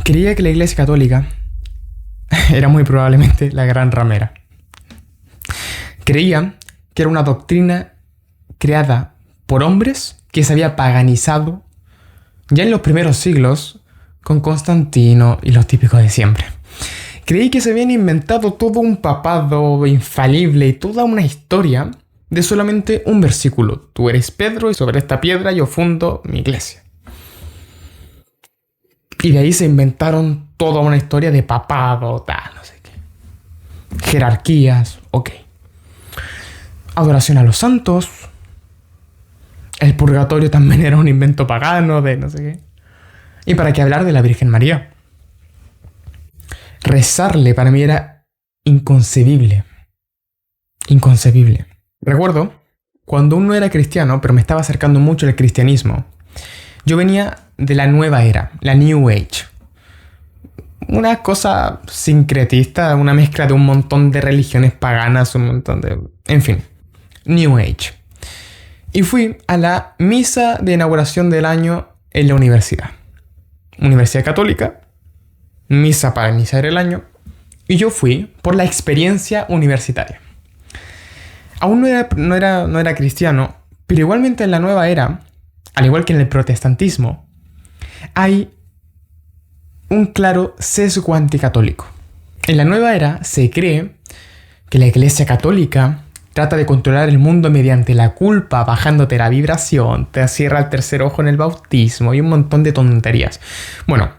Creía que la Iglesia Católica era muy probablemente la gran ramera. Creía que era una doctrina creada por hombres que se había paganizado ya en los primeros siglos con Constantino y los típicos de siempre. Creí que se habían inventado todo un papado infalible y toda una historia de solamente un versículo. Tú eres Pedro y sobre esta piedra yo fundo mi iglesia. Y de ahí se inventaron toda una historia de papado, tal, no sé qué. Jerarquías, ok. Adoración a los santos. El purgatorio también era un invento pagano de no sé qué. Y para qué hablar de la Virgen María. Rezarle para mí era inconcebible. Inconcebible. Recuerdo cuando aún no era cristiano, pero me estaba acercando mucho al cristianismo. Yo venía de la nueva era, la New Age. Una cosa sincretista, una mezcla de un montón de religiones paganas, un montón de... En fin, New Age. Y fui a la misa de inauguración del año en la universidad. Universidad Católica, misa para iniciar el año. Y yo fui por la experiencia universitaria. Aún no era cristiano, pero igualmente en la nueva era, al igual que en el protestantismo, hay un claro sesgo anticatólico. En la nueva era se cree que la Iglesia Católica trata de controlar el mundo mediante la culpa, bajándote la vibración, te cierra el tercer ojo en el bautismo y un montón de tonterías. Bueno,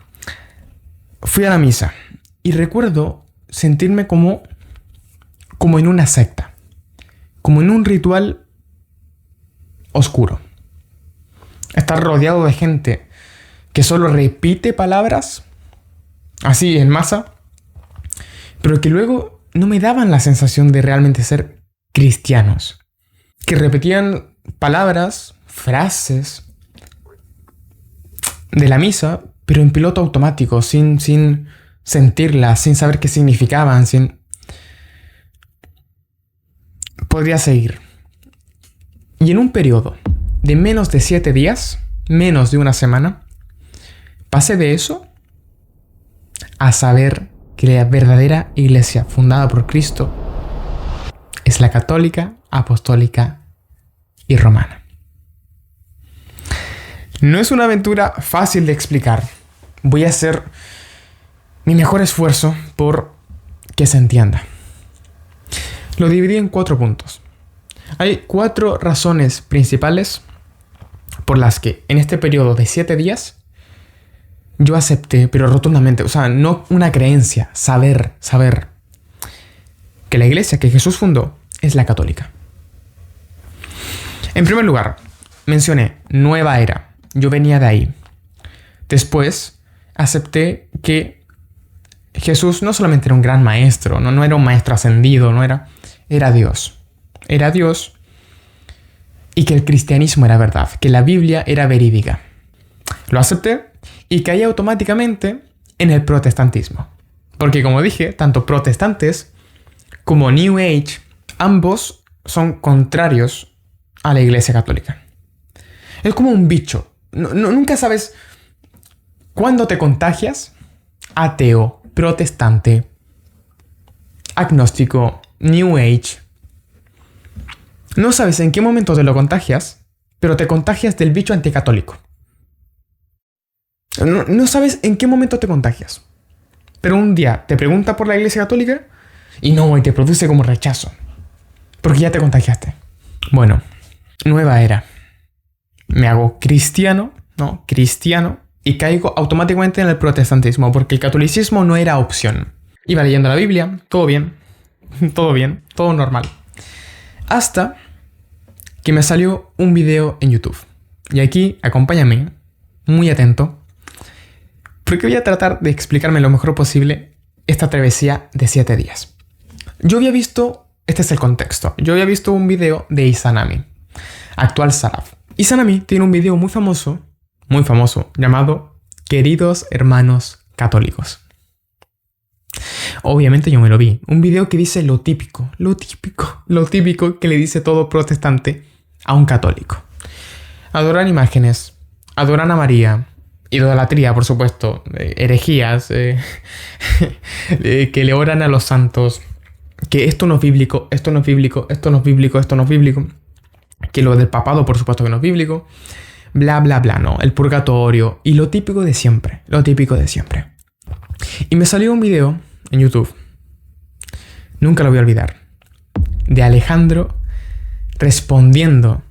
fui a la misa y recuerdo sentirme como en una secta, como en un ritual oscuro. Estar rodeado de gente que solo repite palabras, así en masa, pero que luego no me daban la sensación de realmente ser cristianos. Que repetían palabras, frases de la misa, pero en piloto automático, sin sentirlas, sin saber qué significaban, Podría seguir. Y en un periodo de menos de 7 días, menos de una semana, pasé de eso a saber que la verdadera iglesia fundada por Cristo es la católica, apostólica y romana. No es una aventura fácil de explicar. Voy a hacer mi mejor esfuerzo por que se entienda. Lo dividí en 4 puntos. Hay 4 razones principales por las que en este periodo de 7 días yo acepté, pero rotundamente, o sea, no una creencia, saber que la iglesia que Jesús fundó es la católica. En primer lugar, mencioné nueva era. Yo venía de ahí. Después, acepté que Jesús no solamente era un gran maestro, no era un maestro ascendido, era Dios. Era Dios y que el cristianismo era verdad, que la Biblia era verídica. Lo acepté y caí automáticamente en el protestantismo. Porque como dije, tanto protestantes como New Age, ambos son contrarios a la Iglesia Católica. Es como un bicho. Nunca sabes cuándo te contagias. Ateo, protestante, agnóstico, New Age. No sabes en qué momento te lo contagias, pero te contagias del bicho anticatólico. No sabes en qué momento te contagias. Pero un día te pregunta por la Iglesia Católica y te produce como rechazo. Porque ya te contagiaste. Bueno, nueva era. Me hago cristiano, y caigo automáticamente en el protestantismo, porque el catolicismo no era opción. Iba leyendo la Biblia, todo bien, todo normal. Hasta que me salió un video en YouTube. Y aquí, acompáñame, muy atento, porque voy a tratar de explicarme lo mejor posible esta travesía de 7 días. Yo había visto, este es el contexto, yo había visto un video de Izanami, actual Saraf. Izanami tiene un video muy famoso, llamado Queridos Hermanos Católicos. Obviamente yo me lo vi. Un video que dice lo típico que le dice todo protestante a un católico. Adoran imágenes, adoran a María, idolatría, por supuesto, herejías, que le oran a los santos, que esto no es bíblico, esto no es bíblico, esto no es bíblico, esto no es bíblico, que lo del papado, por supuesto que no es bíblico, bla, bla, bla, no, el purgatorio y lo típico de siempre, lo típico de siempre. Y me salió un video en YouTube, nunca lo voy a olvidar, de Alejandro respondiendo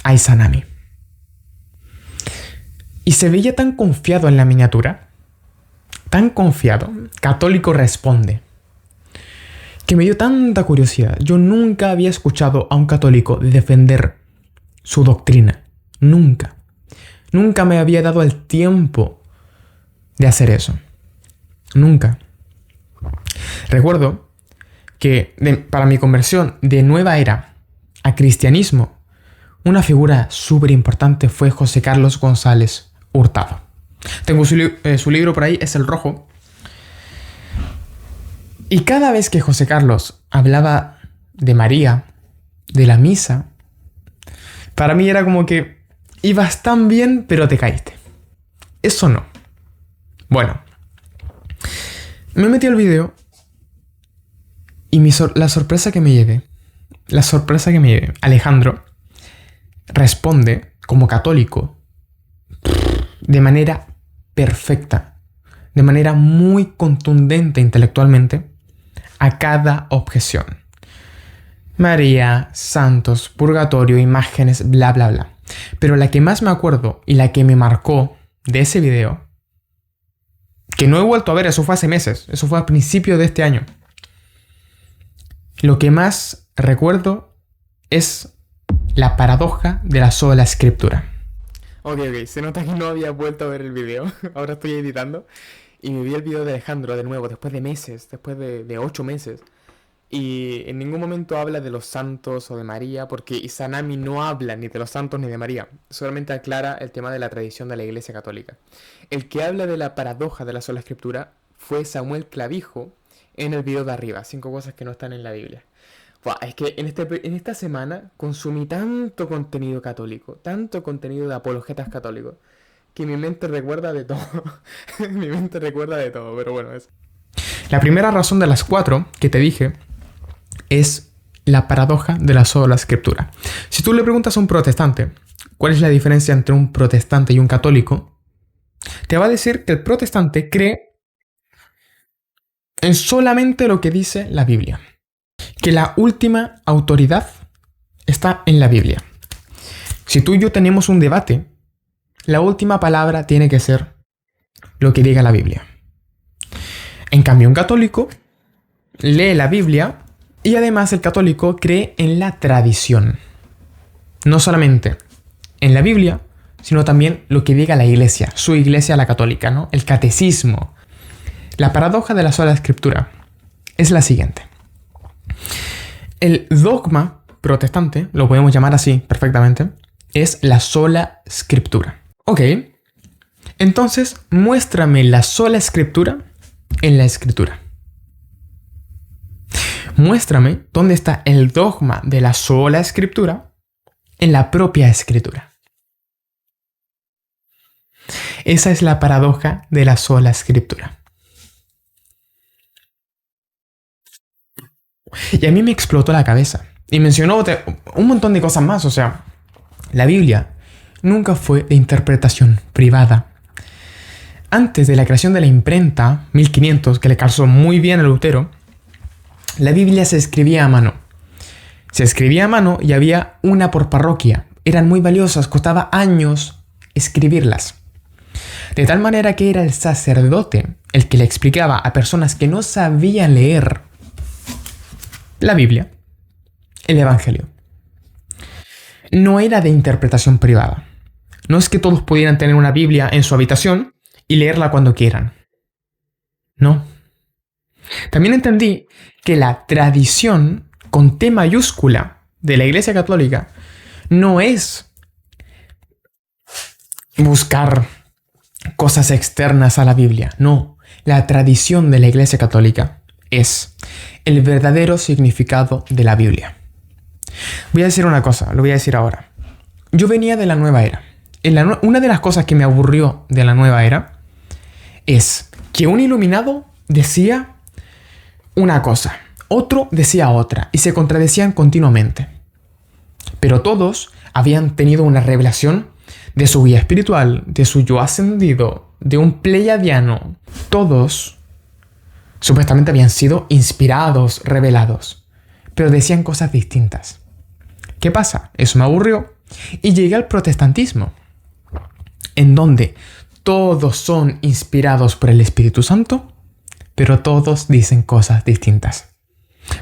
a Izanami. Y se veía tan confiado en la miniatura, tan confiado, católico responde, que me dio tanta curiosidad. Yo nunca había escuchado a un católico defender su doctrina. Nunca. Nunca me había dado el tiempo de hacer eso. Nunca. Recuerdo que para mi conversión de nueva era a cristianismo, una figura súper importante fue José Carlos González Hurtado. Tengo su libro por ahí, es El Rojo. Y cada vez que José Carlos hablaba de María, de la misa, para mí era como que ibas tan bien, pero te caíste. Eso no. Bueno, me metí al video y la sorpresa que me llevé, Alejandro responde como católico de manera perfecta, de manera muy contundente intelectualmente a cada objeción. María, santos, purgatorio, imágenes, bla, bla, bla. Pero la que más me acuerdo y la que me marcó de ese video, que no he vuelto a ver, eso fue hace meses, eso fue a principios de este año. Lo que más recuerdo es la paradoja de la sola escritura. Ok, se nota que no había vuelto a ver el video. Ahora estoy editando. Y me vi el video de Alejandro de nuevo, después de meses, después de 8 meses. Y en ningún momento habla de los santos o de María, porque Izanami no habla ni de los santos ni de María. Solamente aclara el tema de la tradición de la Iglesia Católica. El que habla de la paradoja de la sola escritura fue Samuel Clavijo en el video de arriba. 5 cosas que no están en la Biblia. Buah, es que en esta semana consumí tanto contenido católico, tanto contenido de apologetas católicos, que mi mente recuerda de todo. Mi mente recuerda de todo, pero bueno, es. La primera razón de las 4 que te dije es la paradoja de la sola escritura. Si tú le preguntas a un protestante cuál es la diferencia entre un protestante y un católico, te va a decir que el protestante cree en solamente lo que dice la Biblia. Que la última autoridad está en la Biblia. Si tú y yo tenemos un debate, la última palabra tiene que ser lo que diga la Biblia. En cambio, un católico lee la Biblia y además el católico cree en la tradición. No solamente en la Biblia, sino también lo que diga la iglesia, su iglesia la católica, ¿no? El catecismo. La paradoja de la sola escritura es la siguiente. El dogma protestante, lo podemos llamar así perfectamente, es la sola escritura. Ok, entonces muéstrame la sola escritura en la escritura. Muéstrame dónde está el dogma de la sola escritura en la propia escritura. Esa es la paradoja de la sola escritura. Y a mí me explotó la cabeza. Y mencionó un montón de cosas más. O sea, la Biblia nunca fue de interpretación privada. Antes de la creación de la imprenta, 1500, que le calzó muy bien a Lutero, la Biblia se escribía a mano. Se escribía a mano y había una por parroquia. Eran muy valiosas, costaba años escribirlas. De tal manera que era el sacerdote el que le explicaba a personas que no sabían leer la Biblia, el Evangelio. No era de interpretación privada. No es que todos pudieran tener una Biblia en su habitación y leerla cuando quieran. No. También entendí que la tradición con T mayúscula de la Iglesia Católica no es buscar cosas externas a la Biblia. No. La tradición de la Iglesia Católica es el verdadero significado de la Biblia. Voy a decir una cosa, lo voy a decir ahora. Yo venía de la nueva era. una de las cosas que me aburrió de la nueva era es que un iluminado decía una cosa, otro decía otra, y se contradecían continuamente. Pero todos habían tenido una revelación de su guía espiritual, de su yo ascendido, de un pleiadiano. Todos supuestamente habían sido inspirados, revelados, pero decían cosas distintas. ¿Qué pasa? Eso me aburrió y llegué al protestantismo, en donde todos son inspirados por el Espíritu Santo, pero todos dicen cosas distintas.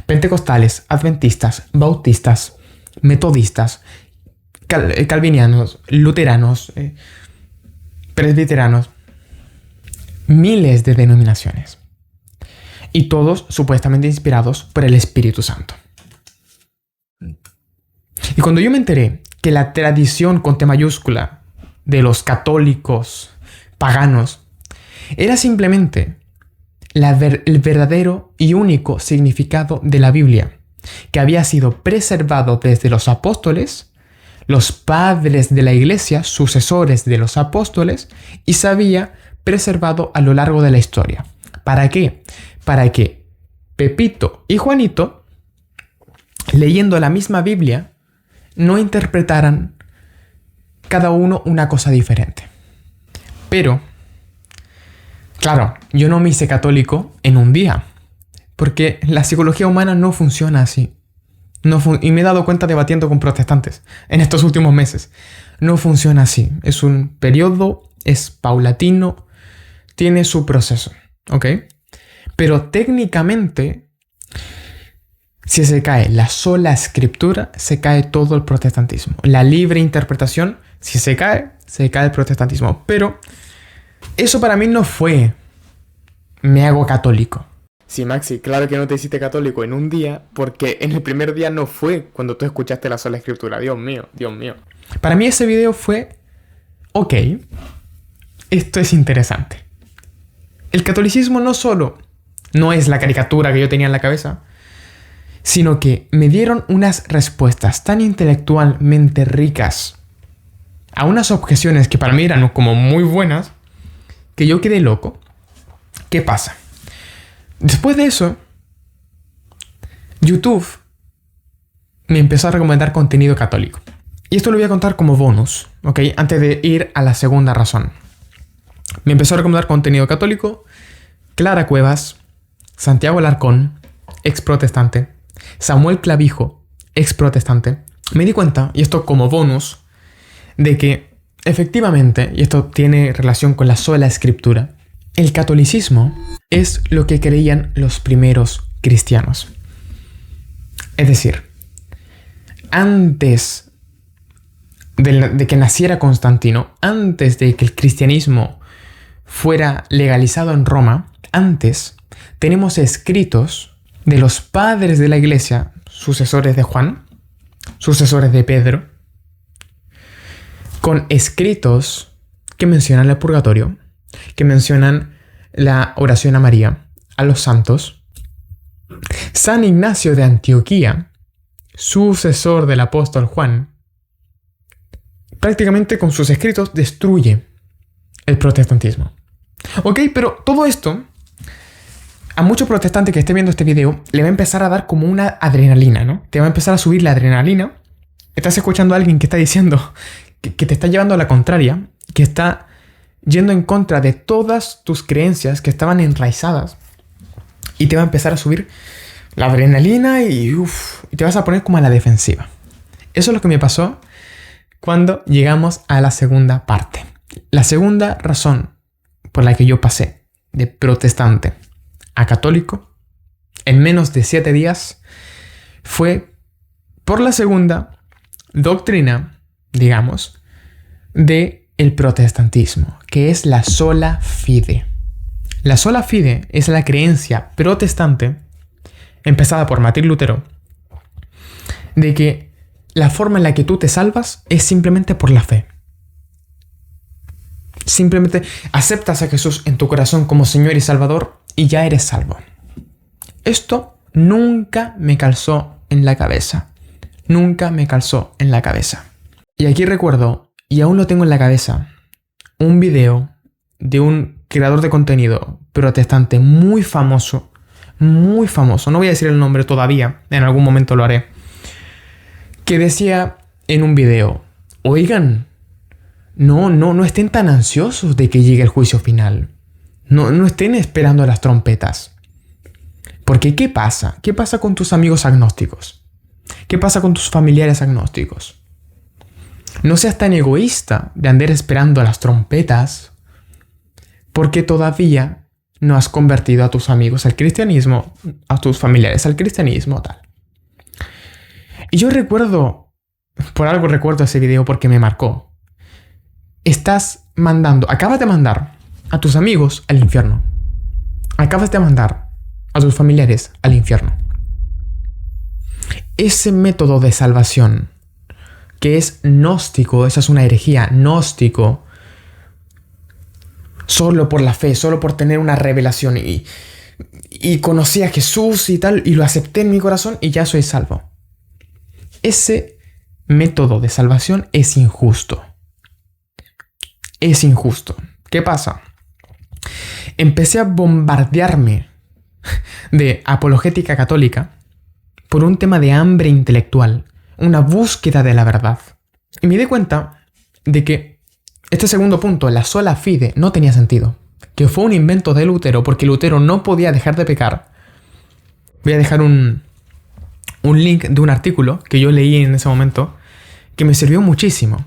Pentecostales, adventistas, bautistas, metodistas, calvinianos, luteranos, presbiteranos, miles de denominaciones. Y todos supuestamente inspirados por el Espíritu Santo. Y cuando yo me enteré que la tradición con T mayúscula de los católicos paganos era simplemente el verdadero y único significado de la Biblia, que había sido preservado desde los apóstoles, los padres de la iglesia, sucesores de los apóstoles, y se había preservado a lo largo de la historia. ¿Para qué? Para que Pepito y Juanito, leyendo la misma Biblia, no interpretaran cada uno una cosa diferente. Pero, claro, yo no me hice católico en un día, porque la psicología humana no funciona así. Y me he dado cuenta debatiendo con protestantes en estos últimos meses. No funciona así. Es un periodo, es paulatino, tiene su proceso, ¿ok? Pero técnicamente, si se cae la sola escritura, se cae todo el protestantismo. La libre interpretación, si se cae el protestantismo. Pero eso para mí no fue me hago católico. Sí, Maxi, claro que no te hiciste católico en un día, porque en el primer día no fue cuando tú escuchaste la sola escritura. Dios mío, Dios mío. Para mí ese video fue, ok, esto es interesante. El catolicismo no solo no es la caricatura que yo tenía en la cabeza, sino que me dieron unas respuestas tan intelectualmente ricas a unas objeciones que para mí eran como muy buenas, que yo quedé loco. ¿Qué pasa? Después de eso, YouTube me empezó a recomendar contenido católico. Y esto lo voy a contar como bonus, ¿ok? Antes de ir a la segunda razón. Me empezó a recomendar contenido católico, Clara Cuevas, Santiago Alarcón, ex protestante, Samuel Clavijo, ex protestante. Me di cuenta, y esto como bonus, de que efectivamente, y esto tiene relación con la sola escritura, el catolicismo es lo que creían los primeros cristianos. Es decir, antes de que naciera Constantino, antes de que el cristianismo fuera legalizado en Roma, antes tenemos escritos de los padres de la iglesia, sucesores de Juan, sucesores de Pedro, con escritos que mencionan el purgatorio, que mencionan la oración a María, a los santos. San Ignacio de Antioquía, sucesor del apóstol Juan, prácticamente con sus escritos destruye el protestantismo. Ok, pero todo esto, a muchos protestantes que estén viendo este video, le va a empezar a dar como una adrenalina, ¿no? Te va a empezar a subir la adrenalina. Estás escuchando a alguien que está diciendo que te está llevando a la contraria, que está yendo en contra de todas tus creencias que estaban enraizadas, y te va a empezar a subir la adrenalina y te vas a poner como a la defensiva. Eso es lo que me pasó cuando llegamos a la segunda parte. La segunda razón por la que yo pasé de protestante a católico en menos de 7 días fue por la segunda doctrina, digamos, de el protestantismo, que es la sola fide. La sola fide es la creencia protestante, empezada por Martín Lutero, de que la forma en la que tú te salvas es simplemente por la fe. Simplemente aceptas a Jesús en tu corazón como Señor y Salvador y ya eres salvo. Esto nunca me calzó en la cabeza. Nunca me calzó en la cabeza. Y aquí recuerdo Y aún lo tengo en la cabeza. Un video de un creador de contenido protestante muy famoso. Muy famoso. No voy a decir el nombre todavía. En algún momento lo haré. Que decía en un video: oigan, no estén tan ansiosos de que llegue el juicio final. No estén esperando las trompetas. Porque ¿qué pasa? ¿Qué pasa con tus amigos agnósticos? ¿Qué pasa con tus familiares agnósticos? No seas tan egoísta de andar esperando a las trompetas, porque todavía no has convertido a tus amigos al cristianismo, a tus familiares al cristianismo, tal. Y yo recuerdo, por algo recuerdo ese video porque me marcó. Acabas de mandar a tus amigos al infierno. Acabas de mandar a tus familiares al infierno. Ese método de salvación, que es gnóstico, esa es una herejía, gnóstico, solo por la fe, solo por tener una revelación y conocí a Jesús y tal, y lo acepté en mi corazón y ya soy salvo. Ese método de salvación es injusto. Es injusto. ¿Qué pasa? Empecé a bombardearme de apologética católica por un tema de hambre intelectual, una búsqueda de la verdad. Y me di cuenta de que este segundo punto, la sola fide, no tenía sentido. Que fue un invento de Lutero, porque Lutero no podía dejar de pecar. Voy a dejar un link de un artículo que yo leí en ese momento que me sirvió muchísimo.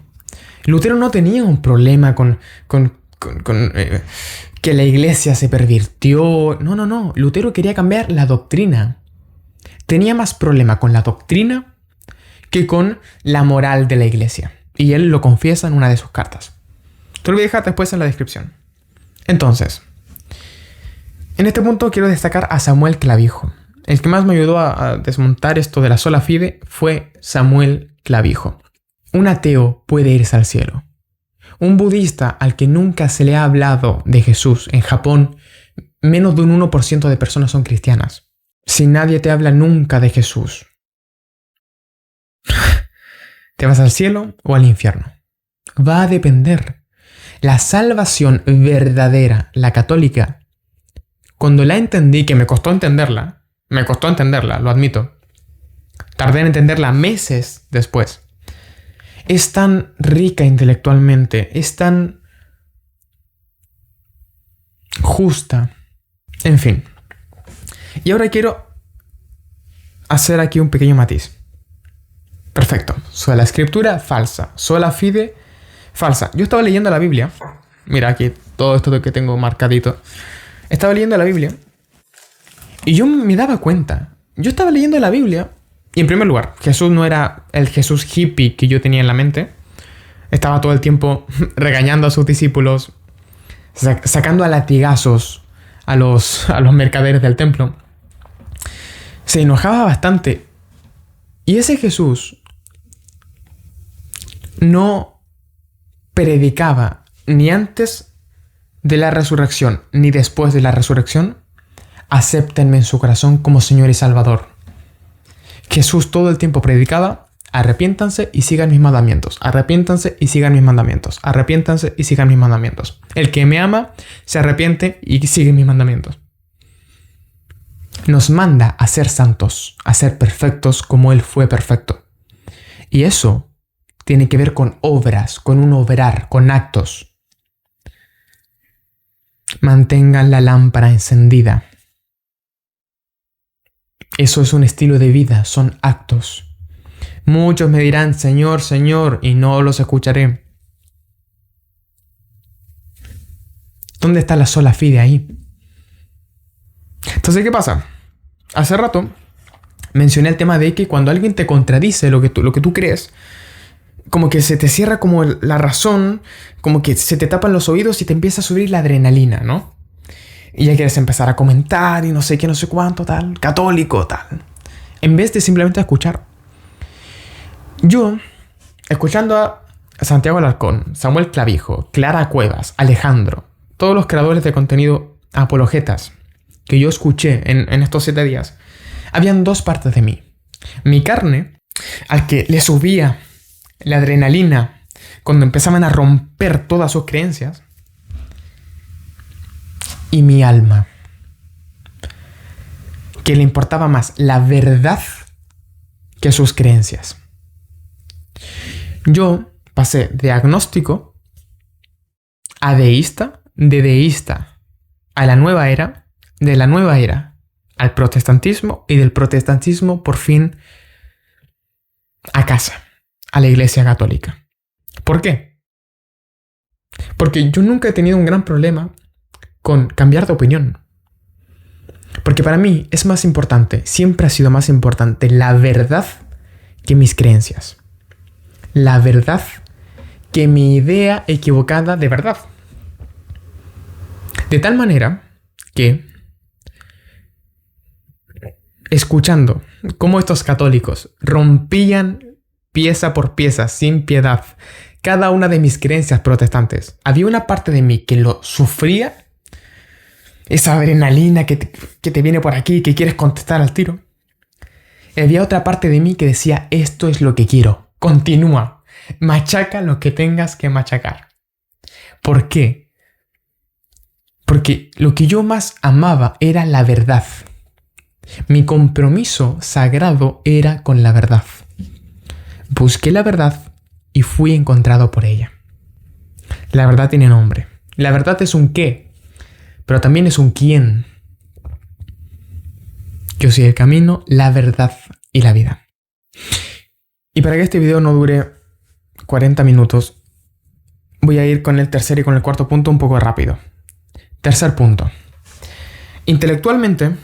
Lutero no tenía un problema con que la iglesia se pervirtió. No. Lutero quería cambiar la doctrina. Tenía más problema con la doctrina que con la moral de la iglesia. Y él lo confiesa en una de sus cartas. Te lo voy a dejar después en la descripción. Entonces, en este punto quiero destacar a Samuel Clavijo. El que más me ayudó a desmontar esto de la sola fide fue Samuel Clavijo. Un ateo puede irse al cielo. Un budista al que nunca se le ha hablado de Jesús en Japón, menos de un 1% de personas son cristianas. Si nadie te habla nunca de Jesús, ¿te vas al cielo o al infierno? Va a depender. La salvación verdadera, la católica, cuando la entendí, que me costó entenderla, lo admito. Tardé en entenderla meses después. Es tan rica intelectualmente, es tan justa. En fin. Y ahora quiero hacer aquí un pequeño matiz. Perfecto. Sola escritura, falsa. Sola fide, falsa. Yo estaba leyendo la Biblia. Mira aquí todo esto que tengo marcadito. Estaba leyendo la Biblia y yo me daba cuenta. Yo estaba leyendo la Biblia y, en primer lugar, Jesús no era el Jesús hippie que yo tenía en la mente. Estaba todo el tiempo regañando a sus discípulos, sacando a latigazos a los mercaderes del templo. Se enojaba bastante. Y ese Jesús no predicaba ni antes de la resurrección ni después de la resurrección: acéptenme en su corazón como Señor y Salvador. Jesús todo el tiempo predicaba: arrepiéntanse y sigan mis mandamientos. Arrepiéntanse y sigan mis mandamientos. Arrepiéntanse y sigan mis mandamientos. El que me ama se arrepiente y sigue mis mandamientos. Nos manda a ser santos, a ser perfectos como Él fue perfecto. Y eso tiene que ver con obras, con un obrar, con actos. Mantengan la lámpara encendida. Eso es un estilo de vida, son actos. Muchos me dirán: Señor, Señor, y no los escucharé. ¿Dónde está la sola fide ahí? Entonces, ¿qué pasa? Hace rato mencioné el tema de que cuando alguien te contradice lo que tú crees, como que se te cierra como la razón, como que se te tapan los oídos y te empieza a subir la adrenalina, ¿no? Y ya quieres empezar a comentar y no sé qué, no sé cuánto, tal, católico, tal. En vez de simplemente escuchar. Yo, escuchando a Santiago Alarcón, Samuel Clavijo, Clara Cuevas, Alejandro, todos los creadores de contenido apologetas que yo escuché en estos 7 días, habían dos partes de mí. Mi carne, al que le subía la adrenalina cuando empezaban a romper todas sus creencias, y mi alma, que le importaba más la verdad que sus creencias. Yo pasé de agnóstico a deísta, de deísta a la nueva era, de la nueva era al protestantismo y del protestantismo por fin a casa, a la Iglesia Católica. ¿Por qué? Porque yo nunca he tenido un gran problema con cambiar de opinión. Porque para mí es más importante, siempre ha sido más importante la verdad que mis creencias. La verdad que mi idea equivocada de verdad. De tal manera que, escuchando cómo estos católicos rompían pieza por pieza, sin piedad, cada una de mis creencias protestantes, había una parte de mí que lo sufría. Esa adrenalina que te viene por aquí, que quieres contestar al tiro. Y había otra parte de mí que decía, esto es lo que quiero. Continúa. Machaca lo que tengas que machacar. ¿Por qué? Porque lo que yo más amaba era la verdad. Mi compromiso sagrado era con la verdad. Busqué la verdad y fui encontrado por ella. La verdad tiene nombre. La verdad es un qué, pero también es un quién. Yo soy el camino, la verdad y la vida. Y para que este video no dure 40 minutos, voy a ir con el tercer y con el cuarto punto un poco rápido. Tercer punto. Intelectualmente,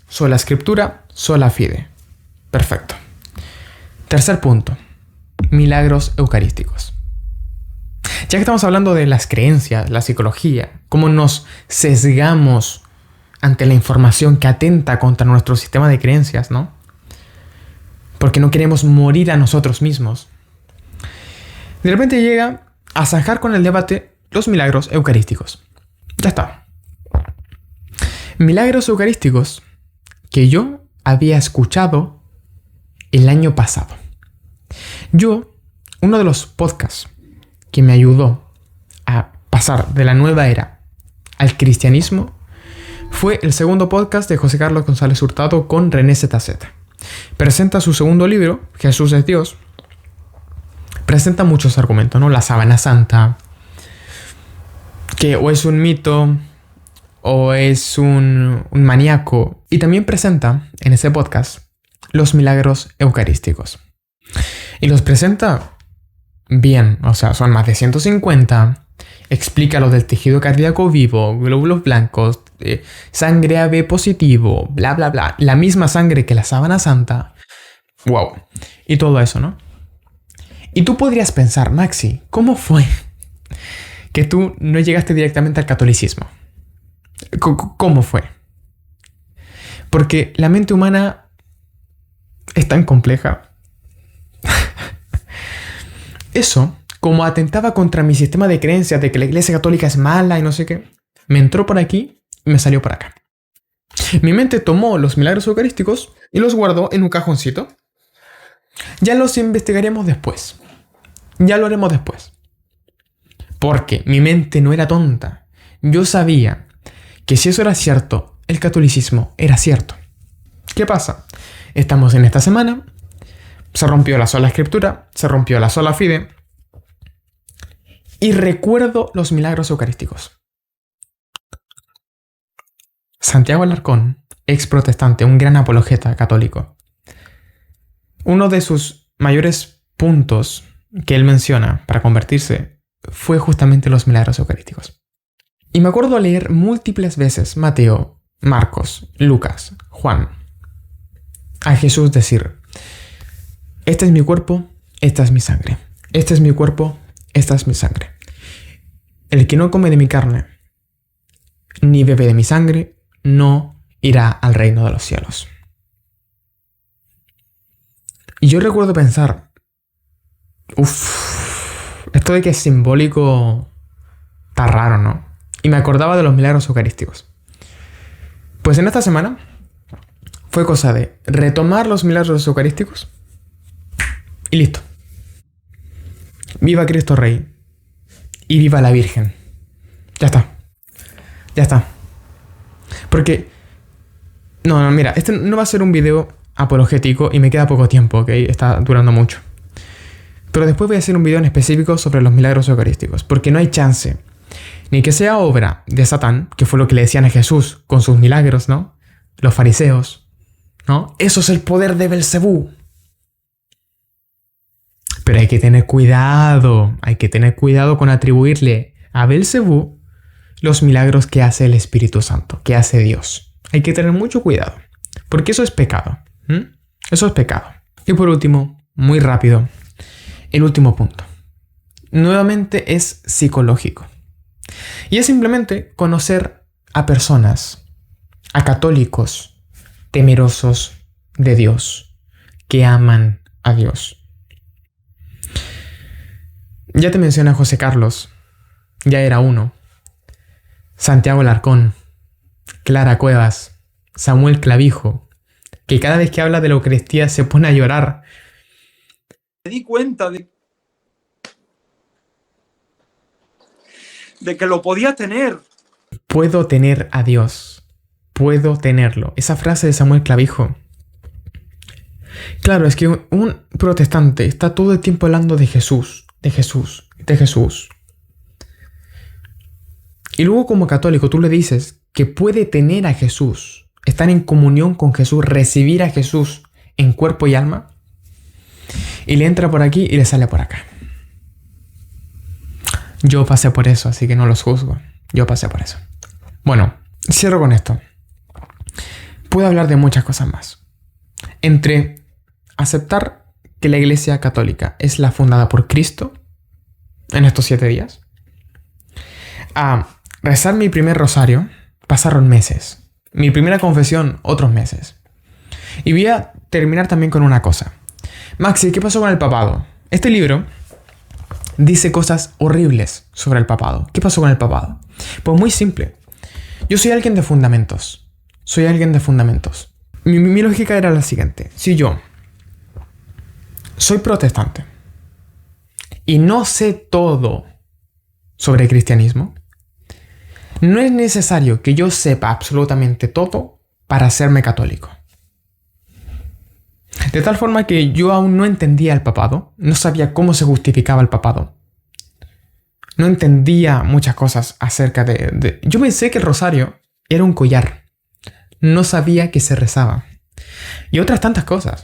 sola escritura, sola fide. Perfecto. Tercer punto. Milagros eucarísticos. Ya que estamos hablando de las creencias, la psicología, cómo nos sesgamos ante la información que atenta contra nuestro sistema de creencias, ¿no? Porque no queremos morir a nosotros mismos. De repente llega a zanjar con el debate los milagros eucarísticos. Ya está. Milagros eucarísticos que yo había escuchado el año pasado. Uno de los podcasts que me ayudó a pasar de la nueva era al cristianismo fue el segundo podcast de José Carlos González Hurtado con René Zeta. Presenta su segundo libro, Jesús es Dios. Presenta muchos argumentos, ¿no? La sábana santa, que o es un mito o es un maníaco. Y también presenta en ese podcast los milagros eucarísticos. Y los presenta bien, o sea, son más de 150. Explica lo del tejido cardíaco vivo, glóbulos blancos, sangre AB positivo, bla, bla, bla. La misma sangre que la sábana santa. Wow. Y todo eso, ¿no? Y tú podrías pensar, Maxi, ¿cómo fue que tú no llegaste directamente al catolicismo? ¿Cómo fue? Porque la mente humana es tan compleja. Eso, como atentaba contra mi sistema de creencias de que la Iglesia Católica es mala y no sé qué, me entró por aquí y me salió por acá. Mi mente tomó los milagros eucarísticos y los guardó en un cajoncito. Ya los investigaremos después. Ya lo haremos después. Porque mi mente no era tonta. Yo sabía que si eso era cierto, el catolicismo era cierto. ¿Qué pasa? Estamos en esta semana. Se rompió la sola escritura, se rompió la sola fide. Y recuerdo los milagros eucarísticos. Santiago Alarcón, ex protestante, un gran apologeta católico. Uno de sus mayores puntos que él menciona para convertirse fue justamente los milagros eucarísticos. Y me acuerdo leer múltiples veces Mateo, Marcos, Lucas, Juan, a Jesús decir: este es mi cuerpo, esta es mi sangre. Este es mi cuerpo, esta es mi sangre. El que no come de mi carne, ni bebe de mi sangre, no irá al reino de los cielos. Y yo recuerdo pensar, esto de que es simbólico está raro, ¿no? Y me acordaba de los milagros eucarísticos. Pues en esta semana fue cosa de retomar los milagros eucarísticos y listo. Viva Cristo Rey. Y viva la Virgen. Ya está. Ya está. Porque... No, mira, este no va a ser un video apologético y me queda poco tiempo, ¿ok? Está durando mucho. Pero después voy a hacer un video en específico sobre los milagros eucarísticos, porque no hay chance ni que sea obra de Satán, que fue lo que le decían a Jesús con sus milagros, ¿no? Los fariseos, ¿no? Eso es el poder de Belcebú. Pero hay que tener cuidado con atribuirle a Belcebú los milagros que hace el Espíritu Santo, que hace Dios. Hay que tener mucho cuidado, porque eso es pecado. Eso es pecado. Y por último, muy rápido, el último punto. Nuevamente es psicológico. Y es simplemente conocer a personas, a católicos temerosos de Dios, que aman a Dios. Ya te menciona José Carlos, ya era uno. Santiago Larcón, Clara Cuevas, Samuel Clavijo, que cada vez que habla de la Eucaristía se pone a llorar. Me di cuenta de que lo podía tener. Puedo tener a Dios. Puedo tenerlo. Esa frase de Samuel Clavijo. Claro, es que un protestante está todo el tiempo hablando de Jesús, de Jesús, de Jesús. Y luego como católico tú le dices que puede tener a Jesús, estar en comunión con Jesús, recibir a Jesús en cuerpo y alma. Y le entra por aquí y le sale por acá. Yo pasé por eso, así que no los juzgo. Yo pasé por eso. Bueno, cierro con esto. Puedo hablar de muchas cosas más. Entre aceptar que la Iglesia Católica es la fundada por Cristo en estos 7 días, a rezar mi primer rosario, pasaron meses. Mi primera confesión, otros meses. Y voy a terminar también con una cosa. Maxi, ¿qué pasó con el papado? Este libro dice cosas horribles sobre el papado. ¿Qué pasó con el papado? Pues muy simple. Yo soy alguien de fundamentos. Mi lógica era la siguiente. Si yo soy protestante y no sé todo sobre el cristianismo, no es necesario que yo sepa absolutamente todo para hacerme católico. De tal forma que yo aún no entendía el papado, no sabía cómo se justificaba el papado. No entendía muchas cosas acerca de... Yo pensé que el rosario era un collar. No sabía que se rezaba. Y otras tantas cosas.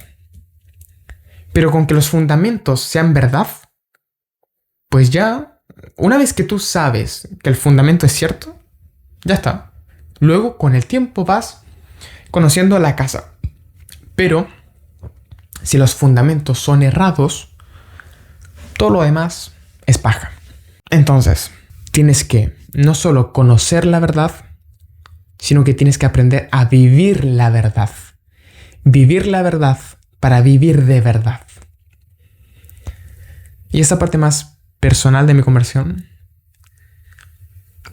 Pero con que los fundamentos sean verdad, pues ya, una vez que tú sabes que el fundamento es cierto, ya está. Luego, con el tiempo vas conociendo la casa. Pero si los fundamentos son errados, todo lo demás es paja. Entonces, tienes que no solo conocer la verdad, sino que tienes que aprender a vivir la verdad. Vivir la verdad para vivir de verdad. Y esa parte más personal de mi conversión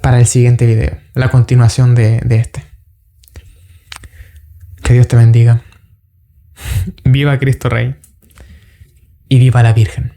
para el siguiente video, la continuación de este. Que Dios te bendiga. Viva Cristo Rey y viva la Virgen.